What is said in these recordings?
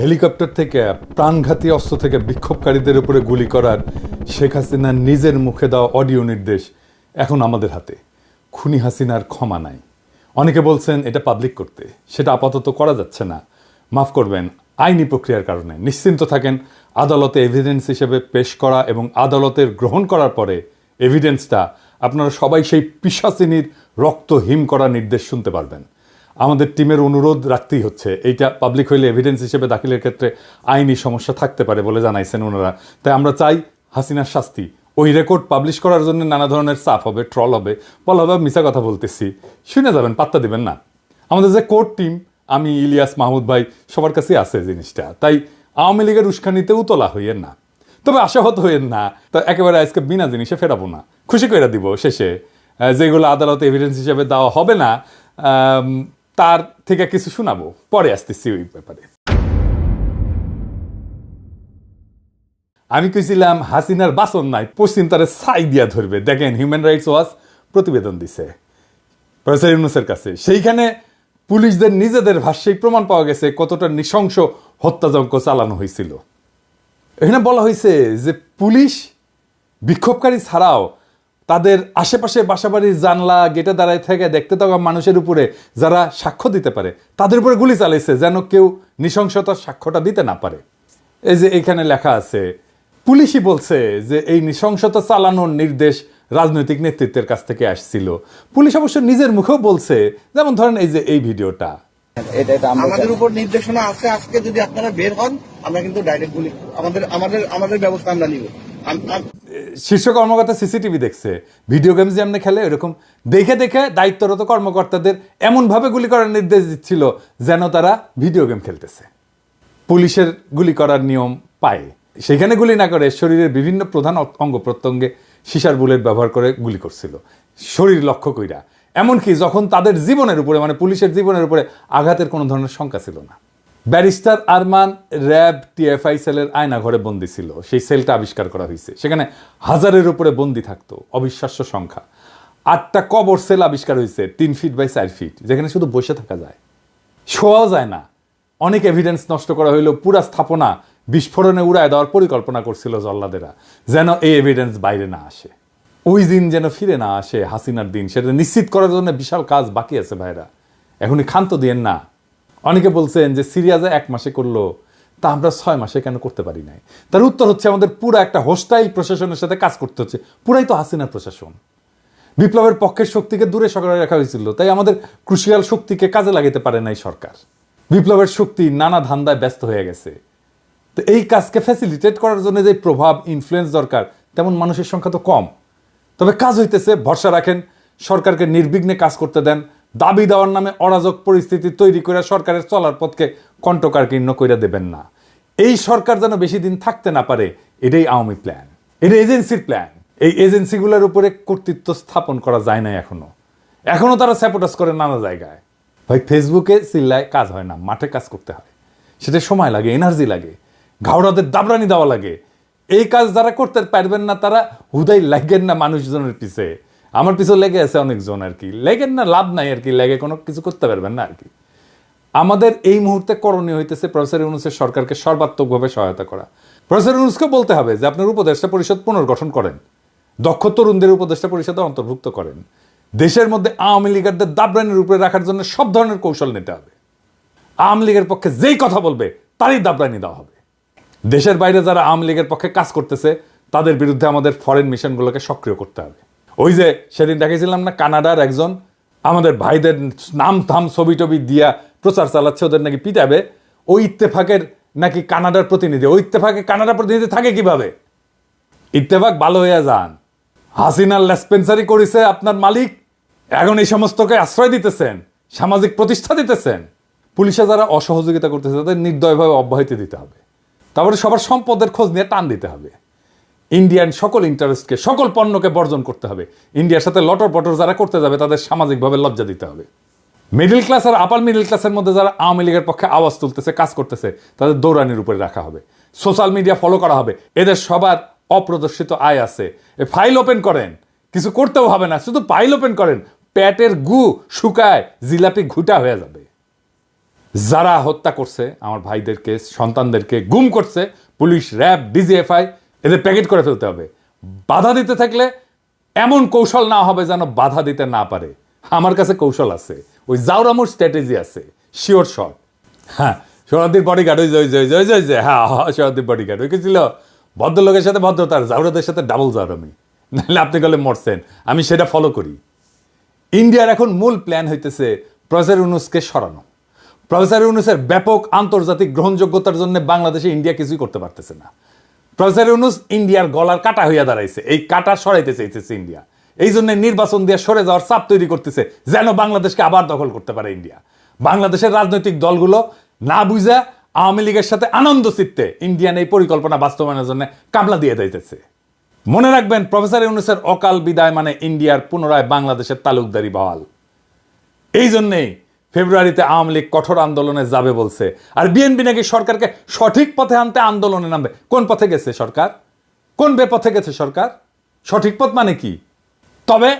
Helicopter থেকে প্রাণঘাতী অস্ত্র থেকে বিক্ষোভকারীদের উপরে গুলি করার শেখ হাসিনার নিজের মুখে দেওয়া অডিও নির্দেশ এখন আমাদের হাতে। খুনি হাসিনার ক্ষমা নাই। অনেকে বলছেন এটা পাবলিক করতে, সেটা আপাতত করা যাচ্ছে না। মাফ করবেন, আইনি প্রক্রিয়ার কারণে। নিশ্চিন্ত থাকেন, আদালতে এভিডেন্স হিসেবে পেশ করা এবং আদালতের গ্রহণ করার পরে এভিডেন্সটা আপনারা সবাই সেই পিশাচিনীর রক্ত হিম করা নির্দেশ শুনতে পারবেন। আমাদের টিমের অনুরোধ রাখতেই হচ্ছে, এইটা পাবলিক হইলে এভিডেন্স হিসেবে দাখিলের ক্ষেত্রে আইনি সমস্যা থাকতে পারে বলে জানাইছেন ওনারা। তাই আমরা চাই হাসিনার শাস্তি। ওই রেকর্ড পাবলিশ করার জন্য নানা ধরনের চাপ হবে, ট্রল হবে, বলা হবে মিছা কথা বলতেছি, শুনে যাবেন, পাত্তা দিবেন না। আমাদের যে কোর্ট টিম, আমি, ইলিয়াস, মাহমুদ ভাই, সবার কাছেই আছে জিনিসটা। তাই আওয়ামী লীগের উস্কানিতে উতলা হইয়েন না, তবে আশাহত হইয়েন না। তো একেবারে আজকে বিনা জিনিসে ফেরাবো না, খুশি করে দিব শেষে। যেগুলো আদালতে এভিডেন্স হিসেবে দেওয়া হবে না, তার থেকে কিছু শোনাবো, পরে আসতেছি ওই ব্যাপারে। আমি কইছিলাম হাসিনার বাসন নাই, পশ্চিম তারে ছাই দিয়া ধরবে। দেখেন, হিউম্যান রাইটস ওয়াচ প্রতিবেদন দিছে প্রফেসর ইউনূসের কাছে। সেইখানে পুলিশদের নিজেদের ভাষ্যেই প্রমাণ পাওয়া গেছে কতটা নৃশংস হত্যাযজ্ঞ চালানো হয়েছিল। এখানে বলা হয়েছে যে পুলিশ বিক্ষোভকারী ছাড়াও তাদের আশেপাশে বাসাবাড়ির জানলা গেটে দাঁড়ায় থেকে দেখতে থাকা মানুষের উপরে যারা সাক্ষ্য দিতে পারে তাদের উপরে গুলি চালাইছে, যেন কেউ নৃশংসতার সাক্ষ্যটা দিতে না পারে। এই যে এখানে লেখা আছে, পুলিশই বলছে যে এই নৃশংসতা চালানোর নির্দেশ রাজনৈতিক নেতৃত্বের কাছ থেকে আসছিল। পুলিশ অবশ্য নিজের মুখেও বলছে, যেমন ধরেন এই যে এই ভিডিওটা, আমাদের উপর নির্দেশনা আছে, আজকে যদি আপনারা বের হন আমরা কিন্তু ডাইরেক্ট গুলি, আমাদের ব্যবস্থা আমরা নিব। শীর্ষ কর্মকর্তা সিসিটিভি দেখছে, ভিডিও গেমস যেমন খেলে এরকম দেখে দেখে দায়িত্বরত কর্মকর্তাদের এমনভাবে গুলি করার নির্দেশ দিচ্ছিল যেন তারা ভিডিও গেম খেলতেছে। পুলিশের গুলি করার নিয়ম পায়, সেখানে গুলি না করে শরীরের বিভিন্ন প্রধান অঙ্গ প্রত্যঙ্গে সিসার বুলেট ব্যবহার করে গুলি করছিল, শরীর লক্ষ্য কইরা। এমনকি যখন তাদের জীবনের উপরে, মানে পুলিশের জীবনের উপরে আঘাতের কোনো ধরনের শঙ্কা ছিল না। ব্যারিস্টার আরমান র্যাব টিএফআই সেলের আয়না ঘরে বন্দি ছিল, সেই সেলটা আবিষ্কার করা হয়েছে। সেখানে 1000-এর উপরে বন্দি থাকতো, অবিশ্বাস্য সংখ্যা। 8টা কবর সেল আবিষ্কার হয়েছে, 3 ফিট বাই 4 ফিট, যেখানে শুধু বসে থাকা যায়, শোয়াও যায় না। অনেক এভিডেন্স নষ্ট করা হইল। পুরা স্থাপনা বিস্ফোরণে উড়ায় দেওয়ার পরিকল্পনা করছিল জল্লাদেরা, যেন এই এভিডেন্স বাইরে না আসে। ওই দিন যেন ফিরে না আসে, হাসিনার দিন, সেটা নিশ্চিত করার জন্য বিশাল কাজ বাকি আছে ভাইরা, এখনই ক্ষান্ত দিয়েন না। অনেকে বলছেন যে সিরিয়াজে 1 মাসে করলো, তা আমরা 6 মাসে কেন করতে পারি নাই? তার উত্তর হচ্ছে, আমাদের পুরো একটা হোস্টাইল প্রশাসনের সাথে কাজ করতে হচ্ছে। পুরাই তো হাসিনার প্রশাসন। বিপ্লবের পক্ষের শক্তিকে দূরে সরাই রাখা হয়েছিল, তাই আমাদের ক্রুশিয়াল শক্তিকে কাজে লাগাতে পারে নাই সরকার। বিপ্লবের শক্তি নানা ধান্দায় ব্যস্ত হয়ে গেছে। তো এই কাজকে ফ্যাসিলিটেট করার জন্য যে প্রভাব, ইনফ্লুয়েন্স দরকার, তেমন মানুষের সংখ্যা তো কম। তবে কাজ হইতেছে, ভরসা রাখেন, সরকারকে নির্বিঘ্নে কাজ করতে দেন। দাবি দেওয়ার নামে অরাজক পরিস্থিতি তৈরি করে সরকারের চলার পথকে কণ্ঠকাকীর্ণ করে দেবেন না। এই সরকার যেন বেশি দিন থাকতে না পারে, এটাই আওয়ামী প্ল্যান, এটা এজেন্সির প্ল্যান। এই এজেন্সিগুলোর উপরে কর্তৃত্ব স্থাপন করা যায় না এখনো তারা স্যাপোটাস করে নানা জায়গায়। ভাই, ফেসবুকে চিল্লায় কাজ হয় না, মাঠে কাজ করতে হয়। সেটা সময় লাগে, এনার্জি লাগে, ঘাওড়াদের দাবরানি দেওয়া লাগে। এই কাজ যারা করতে পারবেন না তারা হুদাই লাগেন না মানুষজনের পিছে। আমার পিছু লেগে আছে অনেকজন, আর কি লেগেন না, লাভ নাই আর কি, লেগে কোনো কিছু করতে পারবেন না আর কি। আমাদের এই মুহূর্তে করণীয় হইতেছে প্রফেসর ইউনূসের সরকারকে সর্বাত্মকভাবে সহায়তা করা। প্রফেসর ইউনূসকে বলতে হবে যে আপনার উপদেষ্টা পরিষদ পুনর্গঠন করেন, দক্ষ তরুণদের উপদেষ্টা পরিষদে অন্তর্ভুক্ত করেন। দেশের মধ্যে আওয়ামী লীগারদের দাবরানির উপরে রাখার জন্য সব ধরনের কৌশল নিতে হবে। আওয়ামী লীগের পক্ষে যেই কথা বলবে তারই দাবরানি দেওয়া হবে। দেশের বাইরে যারা আওয়ামী লীগের পক্ষে কাজ করতেছে তাদের বিরুদ্ধে আমাদের ফরেন মিশনগুলোকে সক্রিয় করতে হবে। ওই যে সেদিন দেখেছিলাম না, কানাডার একজন আমাদের ভাইদের নাম থাম ছবি টবি দিয়া প্রচার চালাচ্ছে, ওদের নাকি পিটাবে। ওই ইত্তেফাকের নাকি কানাডার প্রতিনিধি। ওই ইত্তেফাকে কানাডার প্রতিনিধি থাকে কিভাবে? ইত্তেফাক ভালো হয়ে যান। হাসিনার লেসপেন্সারি করেছে আপনার মালিক, এখন এই সমস্তকে আশ্রয় দিতেছেন, সামাজিক প্রতিষ্ঠা দিতেছেন। পুলিশে যারা অসহযোগিতা করতেছে তাদের নির্দয়ভাবে অব্যাহতি দিতে হবে। তারপরে সবার সম্পদের খোঁজ নিয়ে টান দিতে হবে। ইন্ডিয়ান সকল ইন্টারেস্টকে, সকল পণ্যকে বর্জন করতে হবে। ইন্ডিয়ার সাথে লটর পটর যারা করতে যাবে তাদের সামাজিকভাবে লজ্জা দিতে হবে। মিডল ক্লাস আর আপার মিডল ক্লাসের মধ্যে যারা আওয়ামী লীগের পক্ষে আওয়াজ তুলতেছে, কাজ করতেছে, তাদের দৌড়ানির উপরে রাখা হবে। সোশ্যাল মিডিয়া ফলো করা হবে। এদের সবার অপ্রদর্শিত আয় আছে, ফাইল ওপেন করেন, কিছু করতেও হবে না, শুধু ফাইল ওপেন করেন, পেটের গু শুকায় জিলাপি ঘুটা হয়ে যাবে। যারা হত্যা করছে আমার ভাইদেরকে, সন্তানদেরকে গুম করছে, পুলিশ, র্যাব, ডিজিএফআই, এদের প্যাকেট করে ফেলতে হবে। বাধা দিতে থাকলে এমন কৌশল না হবে যেন বাধা দিতে না পারে। আমার কাছে কৌশল আছে, ওই জাউরামুর স্ট্র্যাটেজি আছে, শিওর শট। হ্যাঁ, সোহরাদ্দির বডিগার্ড, ওই যে হ্যাঁ, সোহরাদ্দির বডিগার্ড ওই কি ছিল, ভদ্রলোকের সাথে ভদ্রতার, জাউরাদের সাথে ডাবল জাউরামি। নাহলে আপনি গেলে মরছেন, আমি সেটা ফলো করি। ইন্ডিয়ার এখন মূল প্ল্যান হইতেছে প্রফেসর ইউনূসকে সরানো। প্রফেসর ইউনূসের ব্যাপক আন্তর্জাতিক গ্রহণযোগ্যতার জন্য বাংলাদেশে ইন্ডিয়া কিছুই করতে পারতেছে না। প্রফেসর ইউনূস ইন্ডিয়ার গলার কাটা হইয়া দাঁড়াইছে, এই কাটা সরাইতে চাইতেছে ইন্ডিয়া। এই জন্য নির্বাচন দিয়ে সরে যাওয়ার চাপ তৈরি করতেছে, যেন বাংলাদেশকে আবার দখল করতে পারে ইন্ডিয়া। বাংলাদেশের রাজনৈতিক দলগুলো না বুঝা আওয়ামী লীগের সাথে আনন্দ চিত্তে ইন্ডিয়ান এই পরিকল্পনা বাস্তবায়নের জন্য কামলা দিয়ে দিতেছে। মনে রাখবেন, প্রফেসর ইউনূসের অকাল বিদায় মানে ইন্ডিয়ার পুনরায় বাংলাদেশের তালুকদারি বহাল। এই জন্যেই ফেব্রুয়ারিতে আওয়ামী লীগ কঠোর আন্দোলনে যাবে বলছে। আর বিএনপি নাকি সরকারকে সঠিক পথে আনতে আন্দোলনে নামবে। কোন পথে গেছে সরকার? কোন বেপথে গেছে সরকার? সঠিক পথ মানে কি? তবে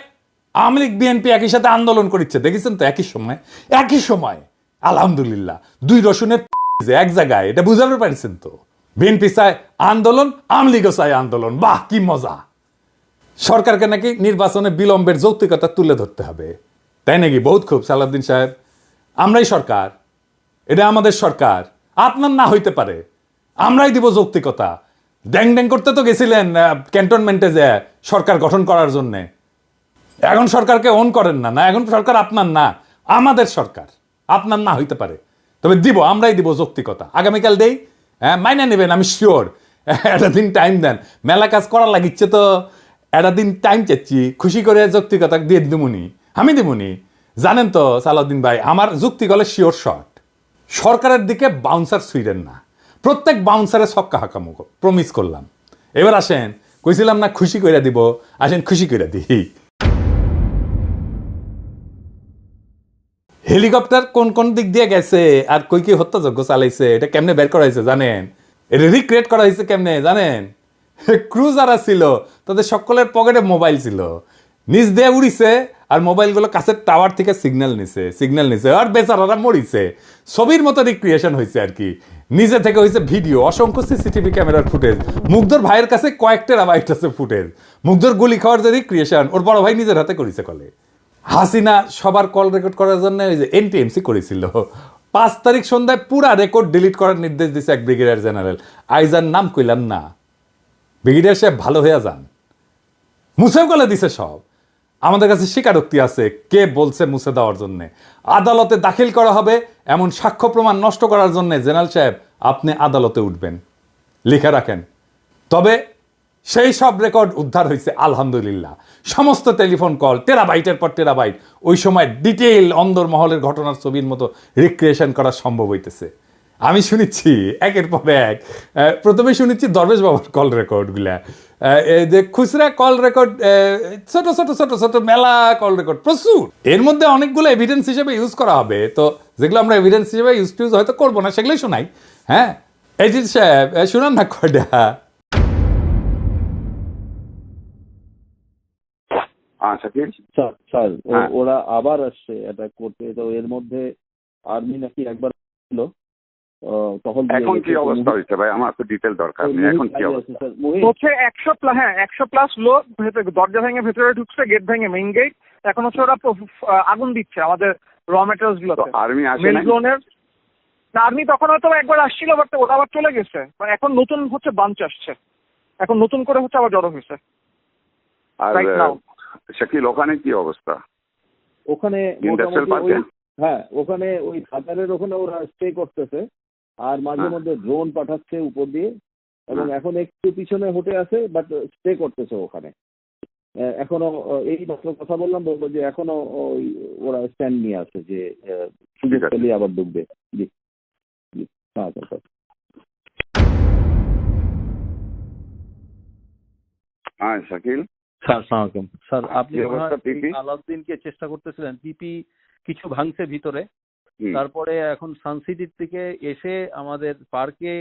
আওয়ামী লীগ বিএনপি একই সাথে আন্দোলন করছে, দেখেছেন তো? একই সময় আলহামদুলিল্লাহ, দুই রসুনের এক জায়গায়, এটা বুঝাতে পারছেন তো? বিএনপি চায় আন্দোলন, আওয়ামী লীগও চায় আন্দোলন। বাহ, কি মজা! সরকারকে নাকি নির্বাচনে বিলম্বের যৌক্তিকতা তুলে ধরতে হবে, তাই নাকি? বহুত খুব সালাউদ্দিন সাহেব, আমরাই সরকার, এটা আমাদের সরকার, আপনার না হইতে পারে, আমরাই দিব যৌক্তিকতা। ড্যাং ড্যাং করতে তো গেছিলেন ক্যান্টনমেন্টে যে সরকার গঠন করার জন্যে। এখন সরকারকে অন করেন না, এখন সরকার আপনার না, আমাদের সরকার। আপনার না হইতে পারে, তবে দিব, আমরাই দিব যৌক্তিকতা। আগামীকাল দেই, হ্যাঁ, মাইনা নেবেন, আমি শিওর। একটা দিন টাইম দেন, মেলা কাজ করার লাগিচ্ছে তো, একটা দিন টাইম চাচ্ছি, খুশি করে যৌক্তিকতা দিয়ে দিমুনি, আমি দিমুনি। জানেন তো সালাউদ্দিন ভাই, আমার যুক্তি গলে শিওর শট। সরকারের দিকে বাউন্সার ছুঁড়েন না, প্রত্যেক বাউন্সারে ছক্কা হাঁকামো প্রমিস করলাম। এবার আসেন, কইছিলাম না খুশি কইরা দিব, আসেন খুশি কইরা দিই। হেলিকপ্টার কোন কোন দিক দিয়ে গেছে আর কই কি হত্যাযজ্ঞ চালাইছে, এটা কেমনে বের করা হয়েছে জানেন? এটা রিক্রিয়েট করা হয়েছে কেমনে জানেন? ক্রু যারা ছিল তাদের সকলের পকেটে মোবাইল ছিল, নিচ দিয়ে উড়িছে, আর মোবাইলগুলো কাছের টাওয়ার থেকে সিগন্যাল নিছে, আর বেচারারা মরিছে। ছবির মতো রিক্রিয়েশন হয়েছে আর কি। নিজে থেকে হয়েছে ভিডিও, অসংখ্য সিসিটিভি ক্যামেরার ফুটেজ। মুগ্ধর ভাইয়ের কাছে কয়েক টেরাবাইট আছে ফুটেজ। মুগ্ধর গুলি খাওয়ার যে রিক্রিয়েশন ওর বড় ভাই নিজের হাতে করেছে কলে। হাসিনা সবার কল রেকর্ড করার জন্য ওই যে এনটিএমসি করেছিল। 5 তারিখ সন্ধ্যায় পুরা রেকর্ড ডিলিট করার নির্দেশ দিছে এক ব্রিগেডিয়ার জেনারেল। আইজার নাম কইলাম না, ব্রিগেডিয়ার সাহেব ভালো হয়ে যান। মুছেও গলে দিছে সব। আমাদের কাছে স্বীকারোক্তি আছে কে বলছে মুছে দেওয়ার জন্য। আদালতে দাখিল করা হবে এমন সাক্ষ্য প্রমাণ নষ্ট করার জন্য জেনারেল সাহেব আপনি আদালতে উঠবেন, লিখে রাখেন। তবে সেই সব রেকর্ড উদ্ধার হয়েছে আলহামদুলিল্লাহ। সমস্ত টেলিফোন কল, টেরাবাইটের পর টেরাবাইট, ওই সময় ডিটেইল অন্দরমহলের ঘটনার ছবির মতো রিক্রিয়েশন করা সম্ভব হইতেছে। আমি শুনেছি একের পর এক। প্রথমে শুনেছি দরবেশ বাবার কল রেকর্ডগুলা, যে খুচরা কল রেকর্ড, ছোট ছোট ছোট ছোট মেলা কল রেকর্ড প্রচুর। এর মধ্যে অনেকগুলো এভিডেন্স হিসেবে ইউজ করা হবে, তো যেগুলো আমরা এভিডেন্স হিসেবে ইউজ হয়তো করবো না, সেগুলোই শোনাই। হ্যাঁ, এই যে সাহেব শুনান না কয়টা। শাকিল স্যার স্যার হ্যাঁ। ওরা আবার আসছে অ্যাটাক করতে, তো এর মধ্যে আর্মি নাকি একবার ছিল তখন এখন কি অবস্থা হয়েছে ভাই? আমার তো ডিটেল দরকার নেই, এখন কি অবস্থা হচ্ছে 100+ লোক ভেতরে, দরজা ভেঙে ভেতরে ঢুকছে, গেট ভেঙে মেইন গেট। এখন হচ্ছে ওরা আগুন দিচ্ছে আমাদের র মেটেরিয়ালস গুলোতে। আর্মি আসে মেল নাই? জোনের আর্মি তখন হয়তো একবার আসছিল, বাট ওরা আবার চলে গেছে। এখন নতুন হচ্ছে বাঞ্চ আসছে, এখন নতুন করে হচ্ছে আবার জড়ো হয়েছে আর right now। শাকিল ওখানে কি অবস্থা? ওখানে ইন্ডাস্ট্রিয়াল মোটামুটি পার্কে? হ্যাঁ, ওখানে ওই খাতারের ওখানে ওরা স্টে করতেছে, আর মাঝে হ্যাঁ। মধ্যে ড্রোন পাঠাচ্ছে উপর দিয়ে, এবং এখন একটু পিছনে হটে আছে, বাট স্টে করতেছে ওখানে এখনো। এই মাত্র কথা বলবো যে এখনো ওই ওরা স্ট্যান্ড নিয়ে আছে যে সুযোগ ঠিক আছে। পেলে আবার ঢুকবে। জি জি, হ্যাঁ স্যার। হ্যাঁ শাকিল, স্যার সালামালাইকুম স্যার, আপনি কি অবস্থা পিপি? আলাউদ্দিনকে চেষ্টা করতেছিলেন, পিপি কিছু ভাঙছে ভিতরে। হুম। তারপরে এখন সানসিটির থেকে এসে আমাদের পার্কে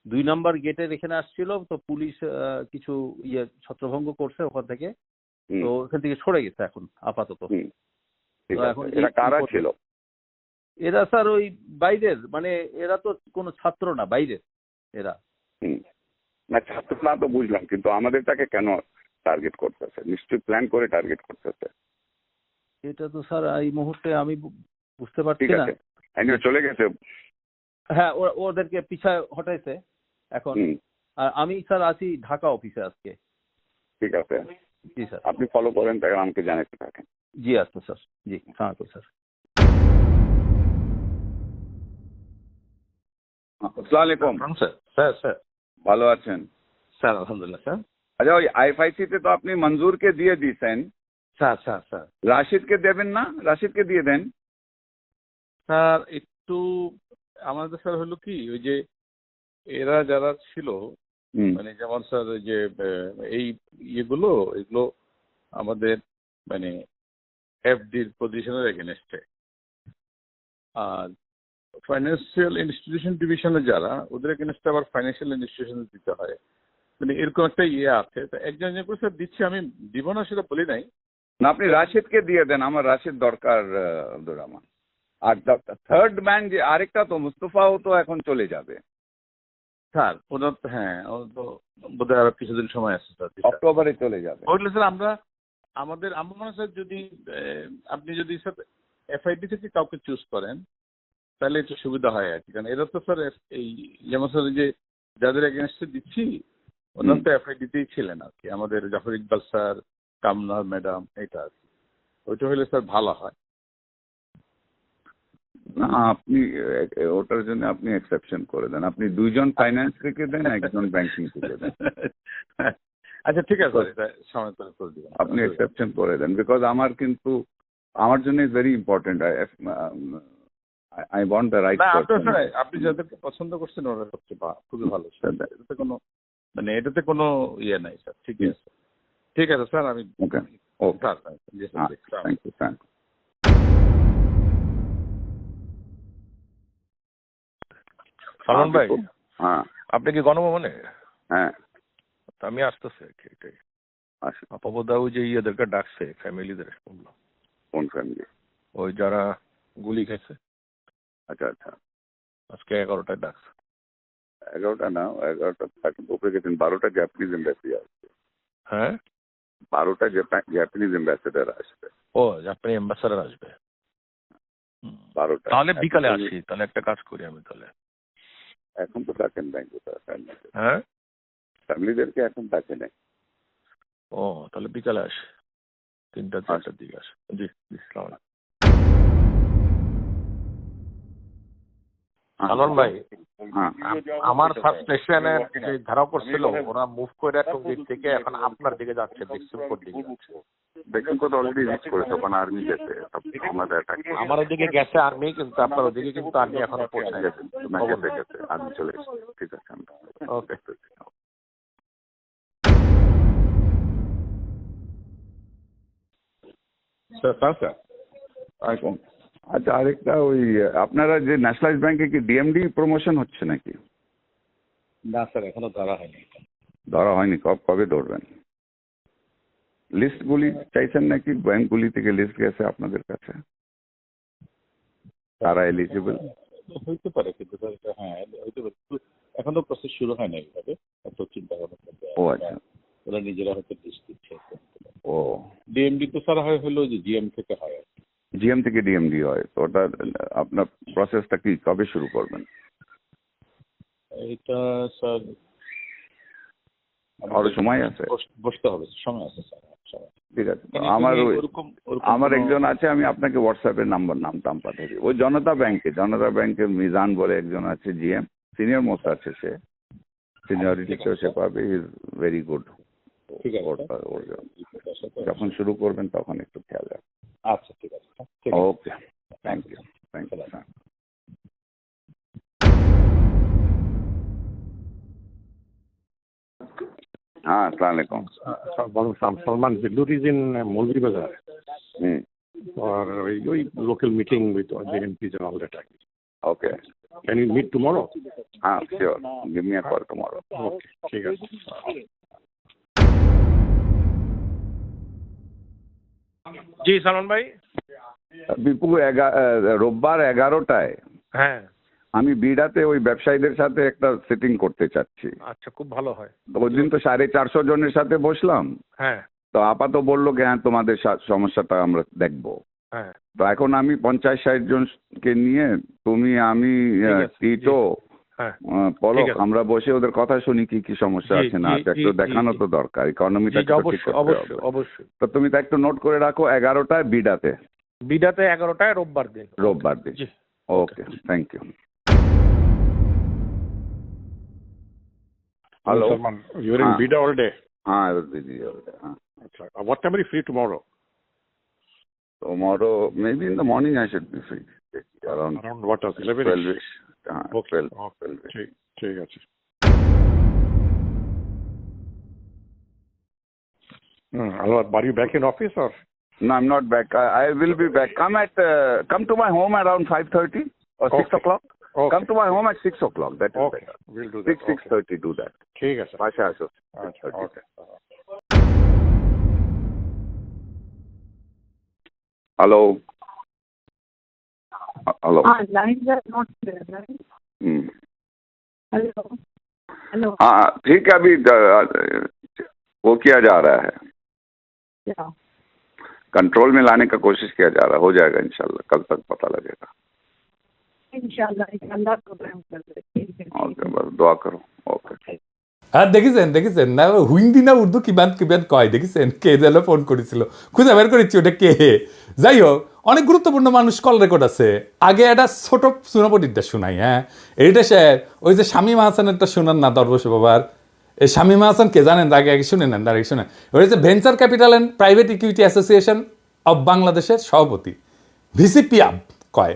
2 নাম্বার গেটের এখানে আসছিল, তো পুলিশ কিছু ছত্রভঙ্গ করছে ওখান থেকে, হুম, তো ওখান থেকে সরে গেছে এখন আপাতত। হুম, ঠিক তো আছে। এখন এরা কারা এই- ছিল? এরা স্যার ওই বাইরের, মানে এরা তো কোনো ছাত্র না, বাইরের এরা। হুম। না ছাত্র না তো বুঝলাম, কিন্তু আমাদেরটাকে কেন টার্গেট করতেছে? নিশ্চয়ই প্ল্যান করে টার্গেট করতেছে। এটা তো স্যার এই মুহূর্তে আমি বুঝতে পারছি ঠিক না। আছে, এনিওয়ে চলে গেছে। হ্যাঁ, ওদেরকে পিছায় হটাইছে এখন। হুম, আর আমি স্যার আছি ঢাকা অফিসে আজকে। ঠিক আছে, জি স্যার। আপনি ফলো করেন, তাই আমাকে জানাতে থাকেন। জি আচ্ছা স্যার, জি সালামালাইকুম স্যার। আসসালামু আলাইকুম স্যার। স্যার স্যার ভালো আছেন? স্যার আলহামদুলিল্লাহ স্যার। আচ্ছা, ওই আইএফআইসি তে তো আপনি মঞ্জুরকে দিয়ে দিয়েছেন, স্যার স্যার স্যার রাশিদকে দেবেন না? রাশিদকে দিয়ে দেন। স্যার একটু আমাদের স্যার হলো কি, ওই যে এরা যারা ছিল, হুম, মানে যেমন স্যার ওই যে এই এগুলো আমাদের মানে এফডির পজিশনের এগেনস্টে। আর ফাইন্যান্সিয়াল ইনস্টিটিউশন ডিভিশনে যারা, ওদের এগেনস্টে আবার ফাইন্যান্সিয়াল ইনস্টিটিউশন দিতে হয়, মানে এরকম একটা আছে। তো একজন একজন করে স্যার দিচ্ছি, আমি দিব না সেটা বলি নাই। না আপনি রাশিদকে দিয়ে দেন, আমার রাশিদ দরকার আব্দুর রহমান। আর থার্ড ম্যান যে আরেকটা তো মুস্তফাও তো এখন চলে যাবে স্যার ওনার তো, হ্যাঁ ওনার তো বোধহয় আরো কিছুদিন সময় আছে স্যার। অক্টোবরে চলে যাবে। ওইগুলো স্যার আমরা আমার মনে হয় স্যার, যদি আপনি যদি স্যার এফআইডি থেকে কাউকে চুজ করেন তাহলে একটু সুবিধা হয় আর কি। কারণ এরা তো স্যার এই যেমন স্যার যে যাদের এগেনস্টে দিচ্ছি ওনার তো এফআইডিতেই ছিলেন আর কি, আমাদের জাফর ইকবাল স্যার, কামনা ম্যাডাম, এটা আর কি। ওইটা হলে স্যার ভালো হয়। না আপনি ওটার জন্য আপনি এক্সেপশন করে দেন, আপনি দুইজন ফাইন্যান্স থেকে দেন, একজন ব্যাংকিং থেকে দেন। আচ্ছা ঠিক আছে স্যার, এটা সময় করে দিবেন আপনি এক্সেপশন করে দেন, বিকজ আমার জন্য is very important. I want the right না, আপনার পারসন। স্যার আপনি যাদেরকে পছন্দ করছেন ওরা সবচেয়ে খুবই ভালো স্যার। এটাতে কোনো ইয়ে নাই স্যার। ঠিক আছে, ঠিক আছে স্যার, আমি ওকে ওকে, স্যার জি sir, thank you, thank you. Salman ভাই, হ্যাঁ আপনি কি গণভবনে? হ্যাঁ আমি আসতেছি আর কি, এটাই। আসুন। আপাবদা ওই যে ইয়েদেরকে ডাকছে, ফ্যামিলিদের শুনলাম, কোন ফ্যামিলি? ওই যারা গুলি খেয়েছে, আচ্ছা আচ্ছা, আজকে 11টায় ডাকছে। 11টা না, 11টা থাকেন উপরে গেছেন, 12টা জাপানিজ এম্বাসি আসবে। হ্যাঁ 12টা জাপানিজ এম্বাসেডার আসবে। ও, আপনি অ্যাম্বাসাডার আসবে। 12টা। তাহলে বিকালে আসি, তাহলে একটা কাজ করি আমি তাহলে। এখন তো ডাকেন নাই কোথাও হ্যাঁ, ফ্যামিলিদেরকে, এখন ডাকে নাই। ও তাহলে বিকালে আসি, 3টা-4টার দিকে আসি। জি জি, সালাম আলাইকুম। সালমান ভাই, হ্যাঁ আমার সাবস্টেশনের যে ধারা করছিল ওরা মুভ করে কোন দিক থেকে এখন আপনার দিকে যাচ্ছে, বিক্সিমপুর দিকে যাচ্ছে। দেখুন কত অলরেডি রিচ করেছে, ওখানে আর্মি গেছে, আমাদের অ্যাটাক আমার ওদিকে গেছে আর্মি, কিন্তু আপনার ওদিকে কিন্তু আর্মি এখনো পৌঁছায় গেছে, গেছে আর্মি চলে এসেছে। ঠিক আছে, আমরা ওকে। আচ্ছা, আরেকটা ওই আপনারা যে ন্যাশনালাইজ ব্যাংকে কি ডিএমডি প্রমোশন হচ্ছে নাকি? না স্যার, এখনো ধরা হয়নি। ধরা হয়নি, কবে ধরবেন? লিস্টগুলি চাইছেন নাকি? ব্যাংকগুলি থেকে লিস্ট গেছে আপনাদের কাছে, তারা এলিজিবল? হইতে পারে, কিন্তু স্যার এটা হ্যাঁ হইতে পারে, এখনো প্রসেস শুরু হয় না এইভাবে, এত চিন্তা ভাবনা করতে। ও আচ্ছা, ওরা নিজেরা হয়তো লিস্ট দিচ্ছে। ও ডিএমডি তো স্যার হলো যে জিএম থেকে হয়। জিএম থেকে ডিএমডি হয়, তো ওটা আপনার প্রসেসটা কি কবে শুরু করবেন? এটা স্যার আরো সময় আছে, বসতে হবে, সময় আছে স্যার, সময়। ঠিক আছে। তো আমার একজন আছে, আমি আপনাকে হোয়াটসঅ্যাপে নাম পাঠিয়ে দিই। ওই জনতা ব্যাংকে মিজান বলে একজন আছে, জিএম, সিনিয়র মোস্ট আছে, সে সিনিয়রিটিতেও সে পাবে, ইজ ভেরি গুড। ঠিক আছে, যখন শুরু করবেন তখন একটু খেয়াল রাখবেন। আচ্ছা ঠিক আছে, ওকে, থ্যাংক ইউ, থ্যাংক ইউ। हाँ, अस्सलाम वालेकुम। Salman, Biddur is in Molvi Bazaar for a local meeting with the MPs and all that. Okay. Can you meet tomorrow? हाँ, sure. Give me a call tomorrow. Okay, ठीक है। জি সালমান ভাই। বিপু রোববার 11টায় হ্যাঁ, আমি বিড়াতে ওই ব্যবসায়ীদের সাথে একটা সেটিং করতে চাচ্ছি। আচ্ছা, খুব ভালো হয়। তো ওই দিন তো 450 জনের সাথে বসলাম। হ্যাঁ, তো আপাতত বললো কি হ্যাঁ তোমাদের সমস্যাটা আমরা দেখবো। হ্যাঁ, তো এখন আমি 50-60 জনকে নিয়ে তুমি আমি ঠিক আছে, টিটো হ্যাঁ, পলক ঠিক আছে। আমরা বসে ওদের কথা শুনি কি কি সমস্যা জি, আছে না জি, আছে, একটু জি, দেখানো জি, তো দরকার, ইকোনমিটা জি, ঠিক অবশ্যই করতে অবশ্যই হবে। অবশ্যই। তো তুমি তো একটু নোট করে রাখো 11টায় বিডাতে, বিডাতে 11টায় রোববার দিন। রোববার দিন। জি, okay, thank you. Hello, Salman, you're in Bida all day. হ্যাঁ দিদি, হ্যাঁ। Achha. What time are you free tomorrow? Tomorrow, maybe in the morning I should be free. Around what hours? 11? 12ish. Okay. 12ish. ঠিক আছে। Are you back in office or? No, I'm not back. I will be back. Come to my home around 5:30 or 6 Okay. o'clock. Okay. Come to my home at 6 o'clock. That is Okay, better. we'll do that. 6:30 do that. ঠিক আছে। পাশে আসো। আচ্ছা, okay. Hello. Hello. Lines are not clear, right? Hello. Hello. हाँ ठीक है, अभी वो किया जा रहा है, Yeah. कंट्रोल में लाने का कोशिश किया जा रहा है, हो जाएगा इंशाल्लाह, कल तक पता लगेगा। इंशाल्लाह प्रोग्राम कर देते हैं। ओके, बस दुआ करो। ओके। আর দেখেছেন না হিন্দি না উর্দু কিবান কয় দেখেছেন, কে যেন ফোন করেছিল, খুঁজে বের করেছি ওটা কে। যাই হোক, অনেক গুরুত্বপূর্ণ মানুষ কল রেকর্ড আছে। আগে একটা ছোট সুনাপটিটা শোনাই। হ্যাঁ, এইটা স্যার ওই যে শামীম হাসানেরটা শোনান না, দরবশ বাবার। এই শামীম হাসান কে জানেন? আগে আগে শুনে নেন, আগে শুনেন। ওই যে venture capital and private equity association of বাংলাদেশের সভাপতি, ভিসিপিআব কয়।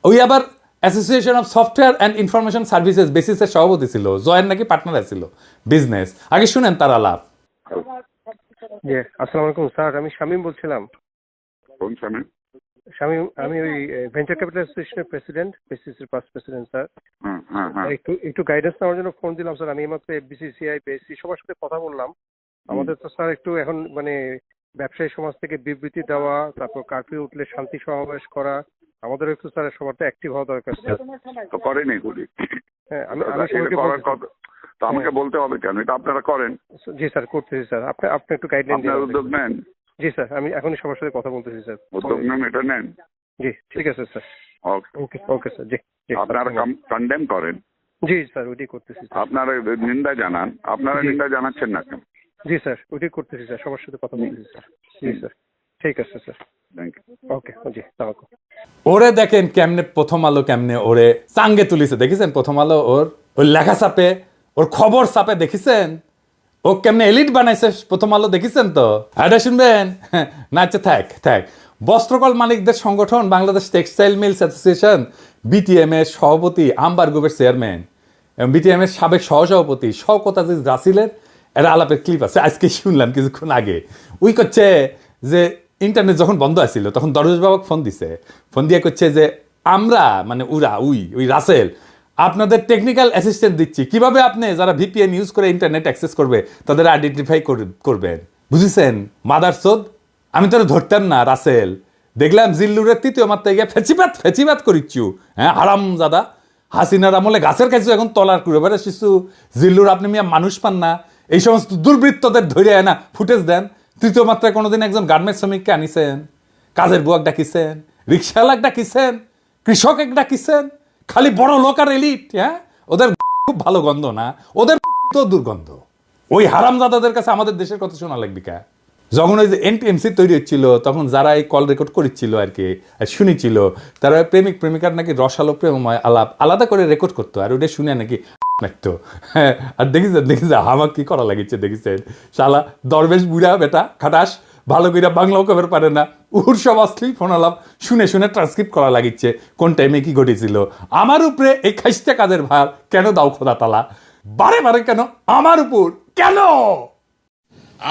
ওই আবার association of software and information services বেসিসের সভাপতি ছিল, জয়ের নাকি পার্টনার ছিল বিজনেস। আগে শুনেন তার আলাপ। আসসালামু আলাইকুম স্যার, আমি শামীম বলছিলাম। কোন শামীম? শামীম, আমি ওই ভেঞ্চার ক্যাপিটাল অ্যাসোসিয়েশনের প্রেসিডেন্ট, বেসিসের পাস্ট প্রেসিডেন্ট স্যার। একটু গাইডেন্স নেওয়ার জন্য ফোন দিলাম স্যার। আমি এইমাত্র এফবিসিসিআই বেসি সবার সাথে কথা বললাম। আমাদের তো স্যার একটু এখন মানে ব্যবসায়ী সমাজ থেকে বিবৃতি দেওয়া, তারপর কারফিউ উঠলে শান্তি সমাবেশ করা, আমাদের একটু স্যার সবার তো অ্যাক্টিভ হওয়া দরকার স্যার। তো করেন এগুলি? হ্যাঁ, আমি সবাইকে বলছি। তো আমাকে বলতে হবে কেন? এটা আপনারা করেন। জি স্যার, করতেছি স্যার। আপনি একটু গাইডলাইন দিন। উদ্যোগ নেন। জি স্যার, আমি এখনই সবার সাথে কথা বলতেছি স্যার। উদ্যোগ নেন, এটা নেন। জি ঠিক আছে স্যার। ওকে ওকে স্যার। জি জি, আপনারা কন্ডেম করেন। জি স্যার, ওইটাই করতেছি স্যার। আপনারা নিন্দা জানান। আপনারা নিন্দা জানাচ্ছেন না কেন? জি স্যার, ওইটাই করতেছি স্যার, সবার সাথে কথা বলতেছি স্যার। জি স্যার, ঠিক আছে স্যার। Thank you. ওকে, জি সালাম। ওরে দেখেন কেমনে প্রথম আলো কেমনে ওরে চাঙ্গে তুলিছে, দেখেছেন? প্রথম আলো ওর লেখা চাপে, ওর খবর চাপে, দেখেছেন? ও কেমনে এলিট বানাইছে প্রথম আলো, দেখেছেন? তো এটা শুনবেন না? আচ্ছা, থাক। বস্ত্রকল মালিকদের সংগঠন Bangladesh textile mills association, BTM এর সভাপতি, আম্বার গ্রুপের চেয়ারম্যান এবং বিটিএম এর সাবেক সহসভাপতি শওকত আজিজ রাসিলের একটা আলাপের ক্লিপ আছে, আজকে শুনলাম কিছুক্ষণ আগে। উই করছে যে ইন্টারনেট যখন বন্ধ আছিল তখন দরবেশ বাবাকে ফোন দিয়ে করছে যে আমরা মানে ওই রাসেল আপনাদের টেকনিক্যাল অ্যাসিস্ট্যান্ট দিচ্ছি, কিভাবে আপনি যারা ভিপিএন ইউজ করে ইন্টারনেট অ্যাক্সেস করবে তাদের আইডেন্টিফাই করবেন। বুঝেছেন মাদারচোদ? আমি তোরা ধরতাম না রাসেল, দেখলাম জিল্লুরের তৃতীয় মাত্রায় গিয়ে ফেচিবাত করিচ্ছু। হ্যাঁ, হারামজাদা। হাসিনার আমলে গাছের কাছে এখন তলার করে বেড়ে শিশু জিল্লুর আপনি মিয়া মানুষ পান না, এই সমস্ত দুর্বৃত্তদের ধরে না ফুটেজ দেন। তৃতীয় মাত্রায় কোনোদিন একজন গার্মেন্টস শ্রমিককে আনিছেন? কাজের বুয়াক ডাকিছেন? রিক্সাওয়ালাক ডাকিছেন? কৃষক এক ডাকিছেন? খালি বড় লোক আর এলিট। হ্যাঁ, ওদের খুব ভালো গন্ধ না, ওদের তো দুর্গন্ধ। ওই হারামজাদাদের কাছে আমাদের দেশের কথা শোনা লাগবে কা? যখন ওই যে এনটিএমসি তৈরি হচ্ছিল তখন যারা এই কল রেকর্ড করেছিল আর কি, শুনেছিল, তারা প্রেমিক প্রেমিকার নাকি রসালো প্রেমময় আলাপ আলাদা করে রেকর্ড করতো, আর ওটা শুনে নাকি লাগতো। হ্যাঁ, আর দেখেছেন আমার কি করা লাগিছে, দেখেছেন? শালা দরবেশ বুড়া বেটা খাটাস, ভালো করে বাংলাও কবের পারে না, উর সব অশ্লীল ফোন আলাপ শুনে ট্রান্সক্রিপ্ট করা লাগিচ্ছে কোন টাইমে কি ঘটেছিল। আমার উপরে এই খাইস্টা কাজের ভার কেন দাও খোদা তালা? বারে কেন আমার উপর কেন?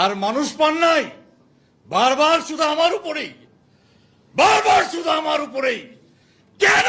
আর মানুষ পান নাই, বারবার শুধু আমার উপরেই, কেন?